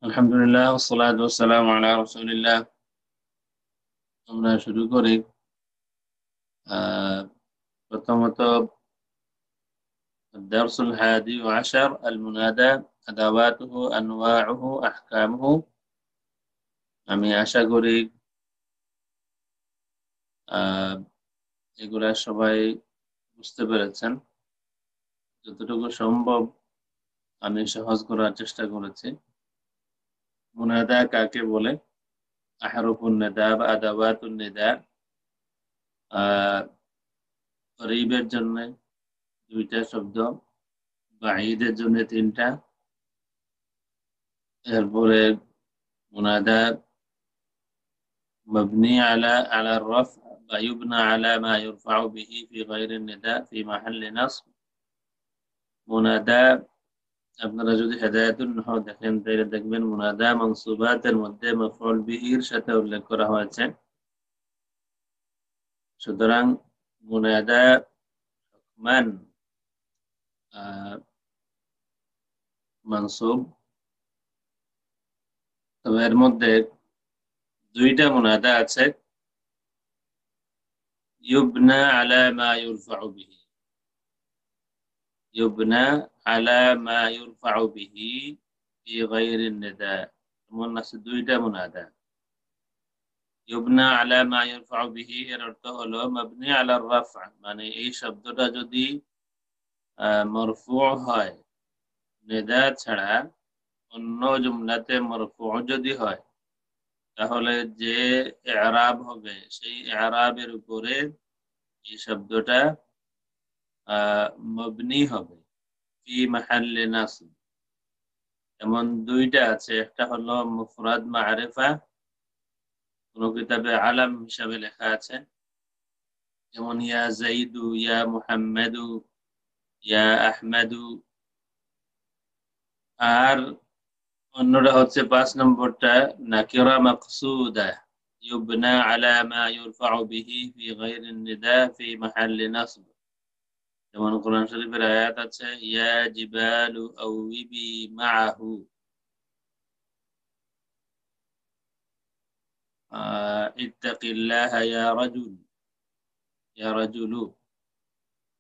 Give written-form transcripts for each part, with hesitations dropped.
আলহামদুলিল্লাহ ওয়াসসালাতু ওয়াসসালামু আলা রাসূলিল্লাহ। আমরা শুরু করি। আহ, প্রথমত الدرس الحادي عشر المنادى أدواته أنواعه أحكامه। আমি আশা করি আহ, এগুলা সবাই বুঝতে পেরেছেন। যতটুকু সম্ভব আমি সহজ করার চেষ্টা করেছি। মুনাদা কাকে বলে? আহরুফুন নিদা বা আদাওয়াতুন নিদা। করিবের জন্য দুইটা শব্দ, বাঈদের জন্য তিনটা। এরপরে মুনাদা مبني على الرفع ويبنى على ما يرفع به في غير النداء في محل نصب মুনাদা। আপনারা যদি হেদায়াতুন নাহও দেখেন তাহলে দেখবেন মুনাদা মানসুবাতের মধ্যে মাফউল বিহির সাথে উল্লেখ করা হয়েছে। সুতরাং মুনাদা মান মানসুব, তবে এর মধ্যে দুইটা মুনাদা আছে ইউবনা আলা মা ইউরফাউ বিহি। ইউবনা আলা মা ইউরফাউ বিহি ফি গায়রিন নিদা। এমন আছে দুইটা মুনাদা। ইউবনা আলা মা ইউরফাউ বিহি এর অর্থ হলো মাবনি আলা রাফা, মানে এই শব্দটা যদি মরফু হয় নিদা ছাড়া, অন্য জুমলাতে মরফু যদি হয়, তাহলে যে ইআরাব হবে সেই ইআরাবের উপরে এই শব্দটা মবনি হবে ফি মাহাল্লি নাসব। এমন দুইটা আছে, একটা হলো মুফরাদ মা'রিফা, কোন কিতাবে আলাম হিসাবে লেখা আছে, যেমন ইয়া যাইদু, ইয়া মুহাম্মাদু, ইয়া আহমাদু। আর অন্যটা হচ্ছে 5 নম্বরটা নাকিরা মাকসুদা, ইউবনা আলা মা ইউরফাউ বিহি ফি গায়রিন নিদা ফি মাহাল্লি নাসব। যেমন কোরআন শরীফের আয়াত আছে ইয়া জিবালু আউইবি মাআহু, ইত্তাকিল্লাহা ইয়া রাজুল, ইয়া রাজুলু।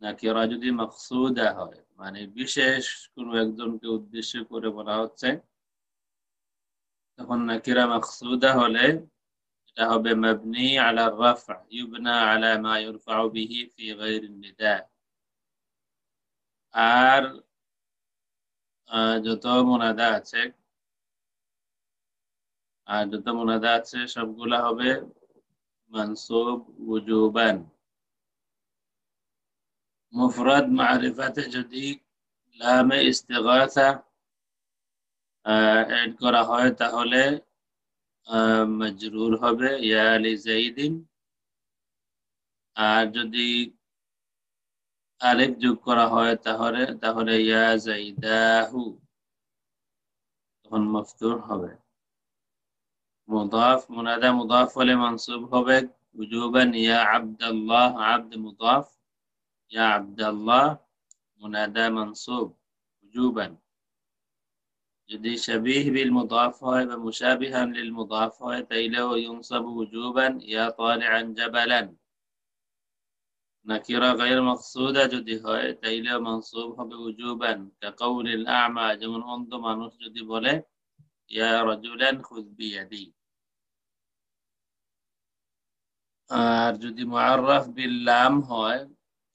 নাকিরা যদি মাকসুদা হয়, মানে বিশেষ কোনো একজনকে উদ্দেশ্য করে বলা হচ্ছে, তখন নাকিরা মাকসুদা হলে এটা হবে মাবনি আলা রাফা, ইউবনা আলা মা ইউরফাউ বিহি ফি গায়রিন নিদা। আর যত মুনাদা আছে সবগুলা হবে মানসুব উজুবান। মুফরাদ মারিফাতে যদি লামে ইস্তিগাসা এড করা হয় তাহলে মজরুর হবে ইয়া লিজাইদিন। আর যদি আলিফ যোগ করা হয় তাহলে তাহলে ইয়া জাইদাহু, তখন মফতুহ হবে। মুদাফ মুনাদা মুদাফ হলে মানসুব হবে উজুবান ইয়া আব্দাল্লাহ, আব্দ মুদাফ, ইয়া আব্দাল্লাহ মুনাদা মানসুব উজুবান। যদি শাবিহ বিল মুদাফ হয় বা মুশাবিহান লিল মুদাফ হয় তাইলেও ইউনসাবু উজুবান ইয়া তালিআন জাবালান। নাকিরা গায়র মাকসুদা যদি হয় তাইলেও মানসুব হবে উজুবান, কাকাউলিল আ'মা, যেমন অন্ধ মানুষ যদি বলে ইয়া রাজুলান খুয বিয়াদি। আর যদি মুআররাফ বিল লাম হয়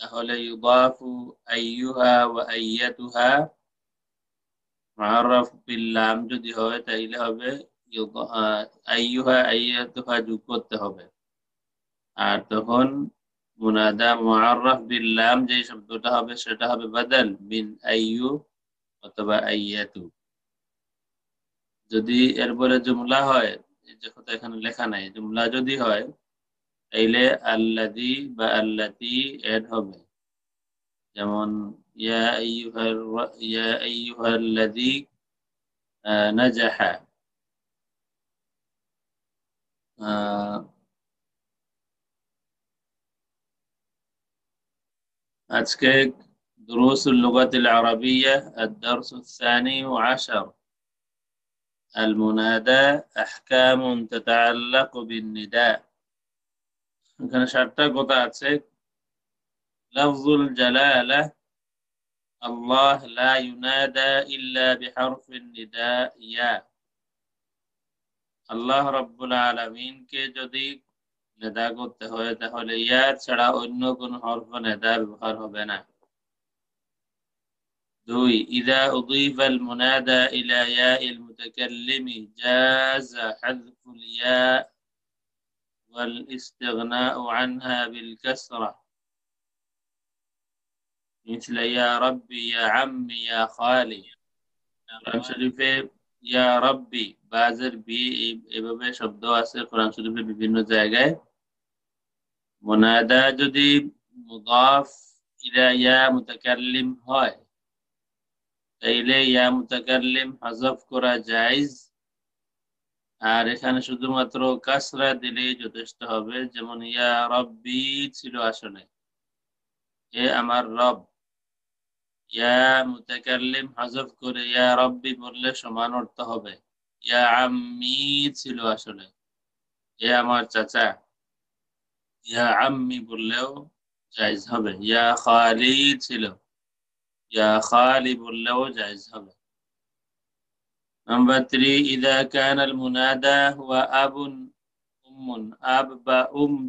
তাহলে ইউদাফু আইয়ুহা ওয়া আইয়াতুহা। মুআররাফ বিল লাম যদি হয় তাইলে হবে আইয়ুহা আইয়াতুহা যোগ করতে হবে। আর তখন মুনাদা মুআররাফ বিল লাম যে শব্দটা হবে সেটা হবে বদল মিন আইয়ু অথবা আইয়াতু। যদি এরপরে জুমলা হয়, যে কথা এখানে লেখা নাই, জুমলা যদি হয় তাইলে আল্লাযী বা আল্লাতী এড হবে। যেমন ইয়া আইয়ুহাল্লাযী নাজাহা। আজকে দুরুস اللغة العربية الدرس الثاني عشر المنادى أحكام تتعلق بالنداء এখানে সাতটা কথা আছে لفظ الجلالة الله لا ينادى إلا بحرف النداء يا আল্লাহ রাব্বুল আলামিনকে যদি নেদা করতে হয় তাহলে ইয়া ছাড়া অন্য কোনো হরফ নেদা ব্যবহার হবে না দুই إذا أضيف المنادى إلى ياء المتكلم جاز حذف الياء والاستغناء عنها بالكسرة مثل يا ربي يا عمي يا خالي কোরআন শরীফে ইয়া রব্বি বাজের বি এভাবে শব্দ আছে কোরআন শরীফে বিভিন্ন জায়গায় মুনাদা যদি মুদাফ ইলা ইয়া মুতাকাল্লিম হয় তাইলে ইয়া মুতাকাল্লিম হযফ করা জায়েজ আর এখানে শুধুমাত্র কাসরা দিলেই যথেষ্ট হবে যেমন ইয়া রব্বি ছিল আসলে এ আমার রব ইয়া মুতাকাল্লিম হযফ করে ইয়া রব্বি বললে সমান অর্থ হবে ইয়া আম্মি ছিল আসলে এ আমার চাচা ইয়া আম্মি বললেও জায়েজ হবে ইয়া খালি ছিল ইয়া খালি বললেও জায়েজ হবে নাম্বার 3 ইদা কানা আল মুনাদা হুয়া আবুন উম্মুন আব বা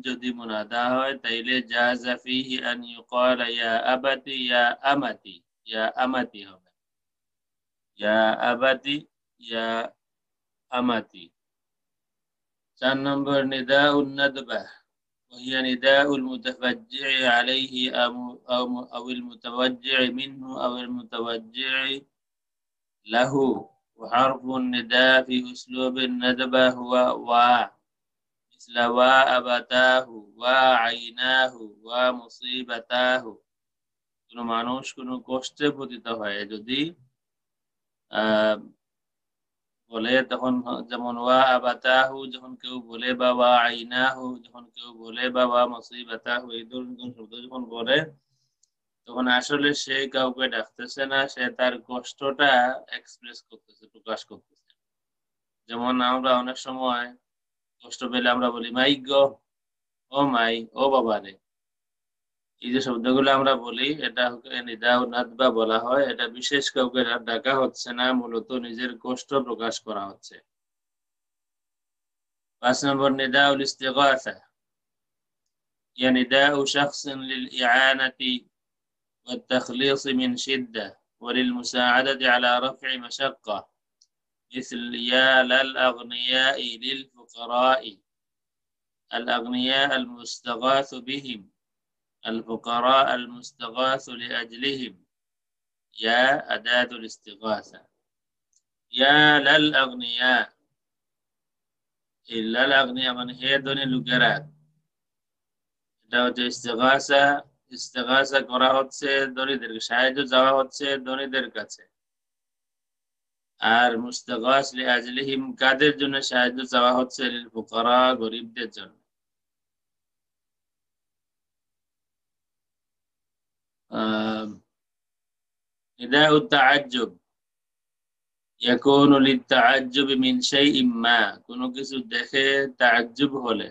যদি মুনাদা হয় তাইলে জাযা ফিহি আন ইউকালা ইয়া আবাতি ইয়া আমাতি ইয়া আমাতি হবে ইয়া আবাতি ইয়া আমাতি 4 নম্বর নিদাউন নাদবা وهي نداء المتفجع عليه أو المتوجع منه أو المتوجع له وحرف النداء في أسلوب الندبة هو وا مثل وا أبتاه وا عيناه وا مصيبتاه কোনো মানুষ কোনো কষ্টে পতিত হয় যদি বলে তখন যেমন ওয়া আবাতাহু যখন কেউ বলে বা ওয়া আইনাহু যখন কেউ বলে বা ওয়া মুসিবাতাহু এই ধরনের শব্দ যখন বলে তখন আসলে সে কাউকে ডাকতেছে না সে তার কষ্টটা এক্সপ্রেস করতেছে প্রকাশ করতেছে যেমন আমরা অনেক সময় কষ্ট পেলে আমরা বলি মাই গো ও মাই ও বাবা রে এই যে শব্দগুলো আমরা বলি এটা নিদা ও নাদবা বলা হয় এটা বিশেষ কাউকে ডাকা হচ্ছে না মূলত নিজের কষ্ট প্রকাশ করা হচ্ছে 5 নম্বর নিদাউল ইস্তিগাসা ইয়া নিদাউ শাখসিন লিল ইআনাতি ওয়াত তাখলিস মিন শিদ্দা ওয়া লিল মুসাআদাতি আলা রাফ'i মাশাক্কা مثل يا للأغنياء للفقراء الأغنياء المستغاث بهم الفقراء المستغاث لأجلهم يا أداة الاستغاثة يا للأغنياء إلا الأغنياء من هي دون لوكرات এটা হচ্ছে ইস্তিগাসা করা হচ্ছে ধনীদের সাহায্য চাওয়া হচ্ছে ধনীদের কাছে আর মুস্তাগাস লিআজলিহিম কাদের জন্য সাহায্য চাওয়া হচ্ছে লিল ফুকারা গরিবদের জন্য নিদাউ তাআজ্জুব ইয়াকুনু লিত-তাআজ্জুব মিন শাইইন মা কোনো কিছু দেখে তাআজ্জুব হলে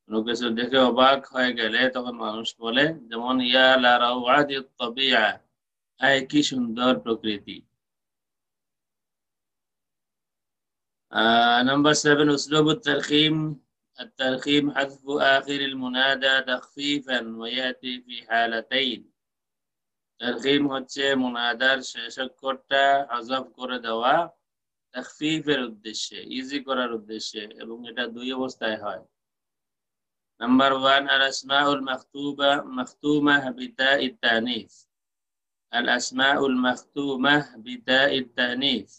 কোনো কিছু দেখে অবাক হয়ে গেলে তখন মানুষ বলে যেমন ইয়া লা রাওয়াতিত তাবিআ আয় কি সুন্দর প্রকৃতি نمبر 7 أسلوب الترخيم الترخيم حذف آخر المنادى تخفيفا ويأتي في حالتين ترخيم হচ্ছে মুনাদার শেষ অক্ষরটা হযফ করে দেওয়া তাখফিফের উদ্দেশ্যে ইজি করার উদ্দেশ্যে এবং এটা দুই অবস্থায় হয় নাম্বার 1 الأسماء المختومة بتاء التانيث الأسماء المختومة بتاء التانيث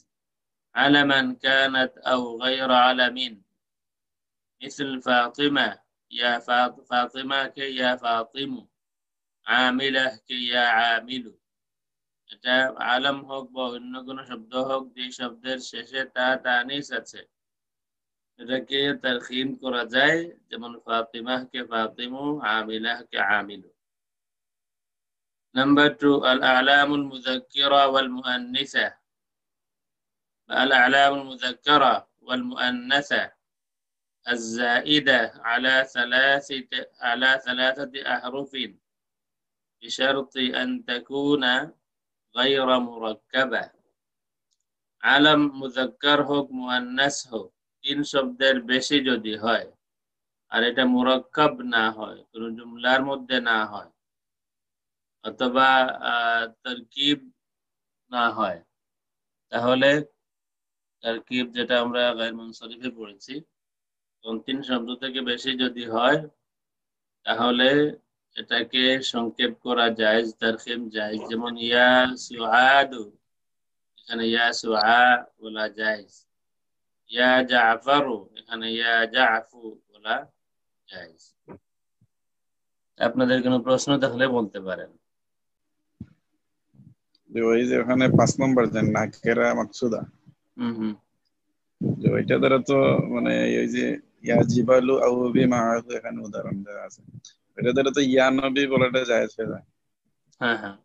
علما كانت أو غير علم مثل فاطمة يا فاطمة كي يا فاطم عاملة كي يا عامل এটা আলম হোক বা অন্য কোনো শব্দ হোক যে শব্দের শেষে তা তানিস আছে এটাকে তারখিম করা যায় যেমন ফাতিমাহ কে ফাতিমু আমিলাহ কে আমিলু নাম্বার 2 আল আলামুল মুযাক্কিরা ওয়াল মুআন্নিসা الأعلام المذكرة والمؤنثة الزائدة على ثلاثة أحرف بشرط أن تكون غير مركبة আলাম মুযাক্কার হোক মুআন্নাস হোক তিন শব্দের বেশি যদি হয় আর এটা মুরাক্কাব না হয় কোন জুমলার মধ্যে না হয় অথবা তারকিব না হয় তাহলে তারকিব যেটা আমরা গায়র মুনসারিফে পড়েছি তিন শব্দ থেকে বেশি যদি হয় তাহলে এটাকে সংক্ষেপ করা জায়েজ তারকিব জায়েজ যেমন ইয়া সুআদু এখানে ইয়া সুআ বলা জায়েজ ইয়া জাফারু এখানে ইয়া জাফু বলা জায়েজ আপনাদের কোনো প্রশ্ন থাকলে বলতে পারেন যে ওই যে ওখানে 5 নম্বর যে নাকিরা মাকসুদা হুম যে ওইটা দ্বারা তো মানে এই যে ইয়া জিবালু আউ বিমাআহু এখানে উদাহরণ দেওয়া আছে এটা দ্বারা তো ইয়া নবী বলাটা জায়েজ হয়ে যায় হ্যাঁ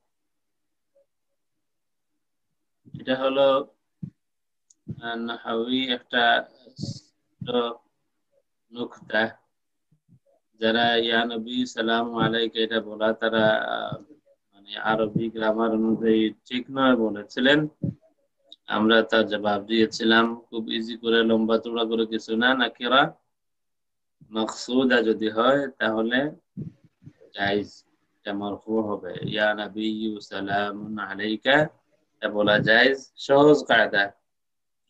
এটা হলো নাহওয়ি একটা নুকতা যারা ইয়া নবী সালাম আলাইকা এটা বলা তারা মানে আরবি গ্রামার অনুযায়ী ঠিক নয় বলেছিলেন আমরা তার জবাব দিয়েছিলাম খুব ইজি করে লম্বা চড়া করে কিছু না নাকিরা মাকসুদা যদি হয় তাহলে জায়েজ এটা মারফু হবে ইয়া নবী সালামুন আলাইকা এটা বলা জায়েজ সহজ কায়দা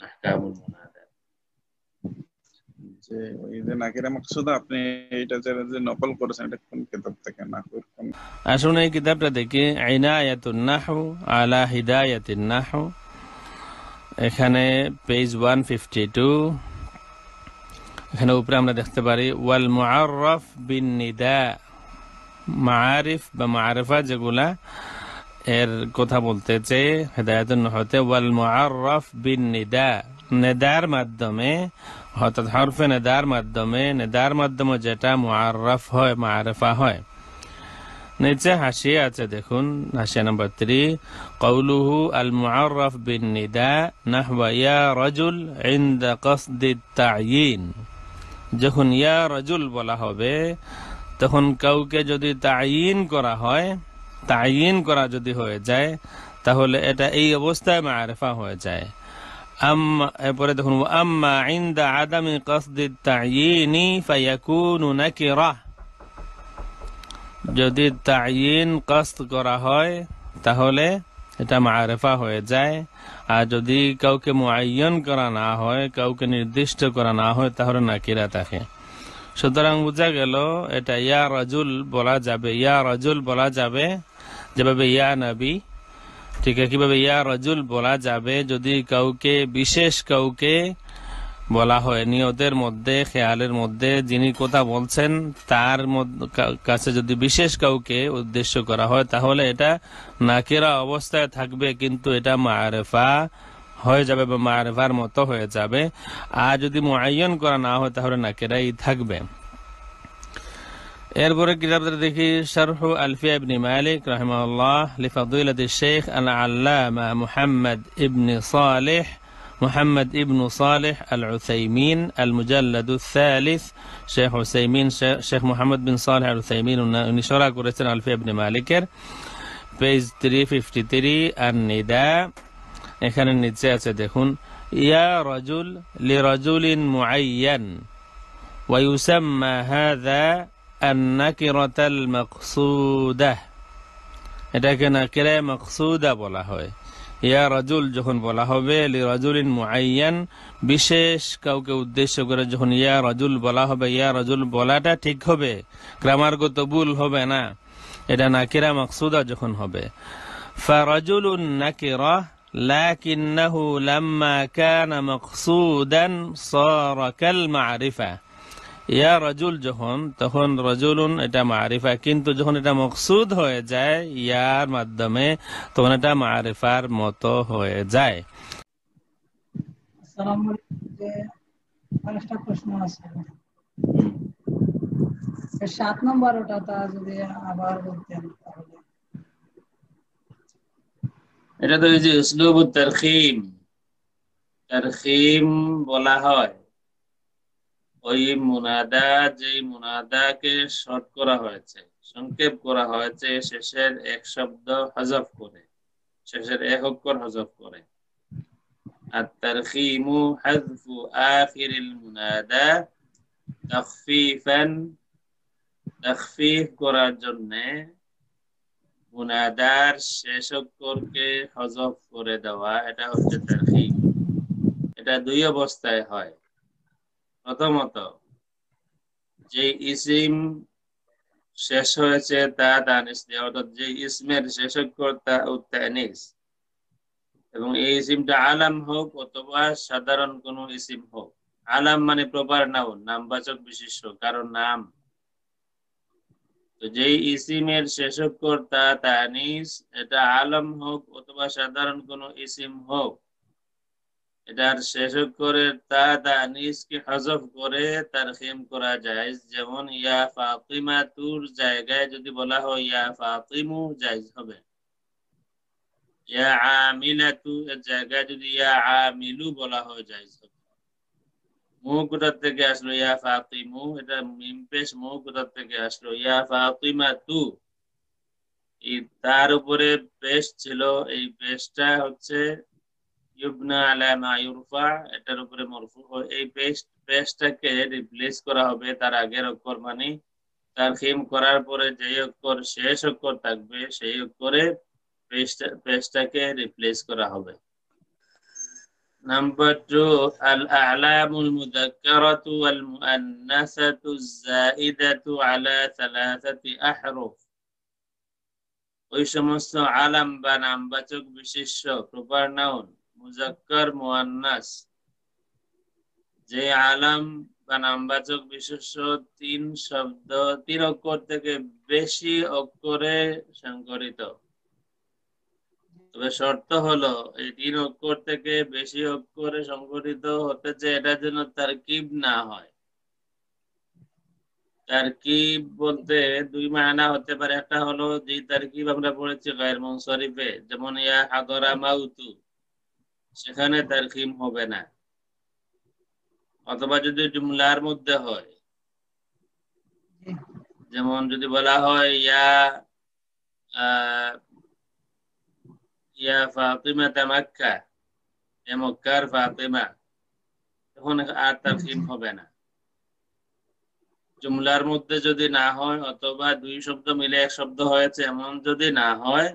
আহকামুল মুনাদা যে ওই যে নাকিরা মাকসুদা আপনি এটা যে নকল করেছেন এটা কোন কিতাব থেকে না কোন আসুন এই কিতাবটা দেখি ইনায়াতুন নাহু আলা হিদায়াতিন নাহু এখানে পেজ 152 এখানে উপরে আমরা দেখতে পারি ওয়াল মুআররাফ বিন নিদা মাআরিফ বা মাআরিফা যেগুলা এর কথা বলতেছে হিদায়াতুন নাহুতে ওয়াল মুআররাফ বিন নিদা নিদার মাধ্যমে অর্থাৎ হরফে নিদার মাধ্যমে যেটা মুআররাফ হয় মাআরিফা হয় নিচে হাসিয়া আছে দেখুন হাসিয়া নাম্বার 3 কওলুহু আল মুআররাফ বিন নিদা নাহওয়া ইয়া রাজুল ইনদা কসদি তা'য়িন যখন ইয়া রাজুল বলা হবে তখন কাউকে যদি তা'য়িন করা হয় তা'য়িন করা যদি হয়ে যায় তাহলে এটা এই অবস্থায় মা'রিফা হয়ে যায় আম্মা এরপরে দেখুন আম্মা ইনদা আদামি কসদি তা'য়িনি ফায়াকুনু নাকিরা যদি তা'য়িন কসদ করা হয় তাহলে এটা মা'রিফা হয়ে যায় আর যদি কাউকে মুআয়্যান করা না হয় কাউকে নির্দিষ্ট করা না হয় তাহলে নাকিরা থাকে সুতরাং বোঝা গেল এটা ইয়া রাজুল বলা যাবে যেভাবে ইয়া নবী ঠিক আছে কিভাবে ইয়া রাজুল বলা যাবে যদি কাউকে বিশেষ কাউকে বলা হয় নিয়তের মধ্যে খেয়ালের মধ্যে যিনি কথা বলছেন তার কাছে যদি বিশেষ কাউকে উদ্দেশ্য করা হয় তাহলে এটা নাকিরা অবস্থায় থাকবে কিন্তু এটা মা'রিফা হয়ে যাবে বা মা'রিফার মতো হয়ে যাবে আর যদি মুআয়্যান করা না হয় তাহলে নাকিরাই থাকবে এরপরে কিতাবটা দেখি শারহ আলফিয়া ইবনে মালিক রাহিমাহুল্লাহ লিফাদিলাতিশ শেখ আল-আল্লামা محمد ابن صالح العثيمين المجلد الثالث شيخ محمد بن صالح العثيمين نشرح করেছেন আলফিয়া ইবনে মালিকের পেজ 353 النداء এখানে নিচে আছে দেখুন ইয়া রাজুল লিরাজুলিন মুআয়্যান ويسمى هذا النكرة المقصودة এটাকে নাকিরা মাকসুদা বলা হয় ইয়া রাজুল যখন বলা হবে লিরাজুলিন মুআয়্যান বিশেষ কাউকে উদ্দেশ্য করে যখন ইয়া রাজুল বলা হবে ইয়া রাজুল বলাটা ঠিক হবে গ্রামারগত ভুল হবে না এটা নাকিরা মাকসুদা যখন হবে ফারাজুলুন নাকিরা লাকিন্নাহু লাম্মা কানা মাকসুদান সারা কাল মা'রিফা ইয়া রাজুল যখন তখন রাজুলুন এটা মা'রিফা কিন্তু যখন এটা মাকসুদ হয়ে যায় ইয়ার মাধ্যমে তখন এটা মা'রিফার মতো হয়ে যায় আসসালামু আলাইকুম আরেকটা প্রশ্ন আছে 7 নম্বর ওটা যদি আবার বলতেন তাহলে এটা তো এই যে উসলুবুত তারখিম তারখিম বলা হয় ওই মুনাদা, যেই মুনাদাকে শর্ট করা হয়েছে, সংক্ষেপ করা হয়েছে শেষের এক শব্দ হযফ করে, শেষের এক অক্ষর হযফ করে। আর তারখিমু হাযফু আখিরিল মুনাদা তাখফিফান, তাখফিফ করার জন্য মুনাদার শেষ অক্ষরকে হযফ করে দেওয়া, এটা হচ্ছে তারখিম। এটা দুই অবস্থায় হয়। প্রথমত, যে ইসিম শেষ হয়েছে তা তানিস দিয়ে, অর্থাৎ যে ইসমের শেষ অক্ষর তা তানিস, এবং এই ইসিমটা আলাম হোক অথবা সাধারণ কোনো ইসিম হোক। আলাম মানে প্রপার নাউন, নামবাচক বিশেষ্য, কারণ নাম। তো যেই ইসিমের শেষ অক্ষর তা তানিস, এটা আলাম হোক অথবা সাধারণ কোনো ইসিম হোক, এটার শেষ অক্ষরের তা তানিসকে হযফ করে তারখিম করা যায়। যেমন ইয়া ফাতিমাতুর জায়গায় যদি বলা হয় ইয়া ফাতিমু, জায়েজ হবে। ইয়া আমিলাতু এর জায়গায় যদি ইয়া আমিলু বলা হয়, জায়েজ হবে। মুখ কোথা থেকে আসলো? ইয়া ফাতিমু, এটা মিম পেশ, মুখ কোথা থেকে আসলো? ইয়া ফাতিমাতু, এই তার উপরে পেশ ছিল, এই পেশটা হচ্ছে ইউবনা আলা মা ইউরফা, এটার উপরে মরফু হয়। এই পেশটাকে রিপ্লেস করা হবে তার আগের অক্ষর, মানে তারখিম করার পরে যে অক্ষর শেষ অক্ষর থাকবে সেই অক্ষরে পেশটাকে রিপ্লেস করা হবে। নাম্বার 2, আল আ'লামুল মুযাক্কারাতু ওয়াল মুআন্নাসাতু যায়িদাতু আলা সালাসাতি আহরুফ। ওই সমস্ত আলাম বা নামবাচক বিশেষ্য, প্রপার নাউন, মুযাক্কার মুআন্নাস, যে আলাম বা নামবাচক বিশেষ্য তিন অক্ষর থেকে বেশি অক্ষরে সংকরিত। তবে শর্ত হলো এই 3 অক্ষর থেকে বেশি অক্ষরে সংগঠিত হতে যে এটা যেন তারকিব না হয়। তারকিব বলতে দুই মানা হতে পারে। একটা হলো যে তারকিব আমরা পড়েছি গায়র মুনসারিফে, যেমন ইয়া হাদরা মাউতু, সেখানে তারকিব হবে না। অথবা যদি জুমলার মধ্যে হয়, যেমন যদি বলা হয় ইয়া ইয়া ফাতিমা মক্কা, এ মক্কার ফাতিমা, তখন আর তারকিব হবে না। জুমলার মধ্যে যদি না হয়, অথবা দুই শব্দ মিলে এক শব্দ হয়েছে এমন যদি না হয়,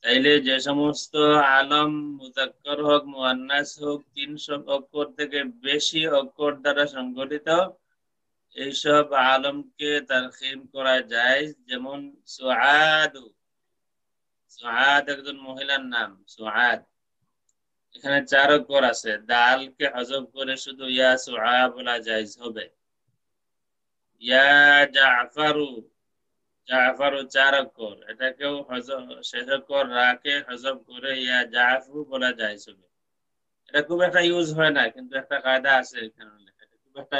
তাইলে যে সমস্ত আলম মুযাক্কার হোক মুআন্নাস হোক 3 অক্ষর থেকে বেশি অক্ষর দ্বারা সংগঠিত, এইসব আলমকে তারখিম করা যায়। যেমন সুআদ, সুআদ একজন মহিলার নাম, সুআদ, এখানে 4 অক্ষর আছে, দালকে হযফ করে শুধু ইয়া সুআ বলা জায়েজ হবে। ইয়া জাফারু, জাফারু 4 অক্ষর, এটাকেও শেষ অক্ষর রাকে হযফ করে ইয়া জাফু বলা জায়েজ হবে। এটা খুব একটা ইউজ হয় না, কিন্তু একটা কায়দা আছে এখানে, খুব একটা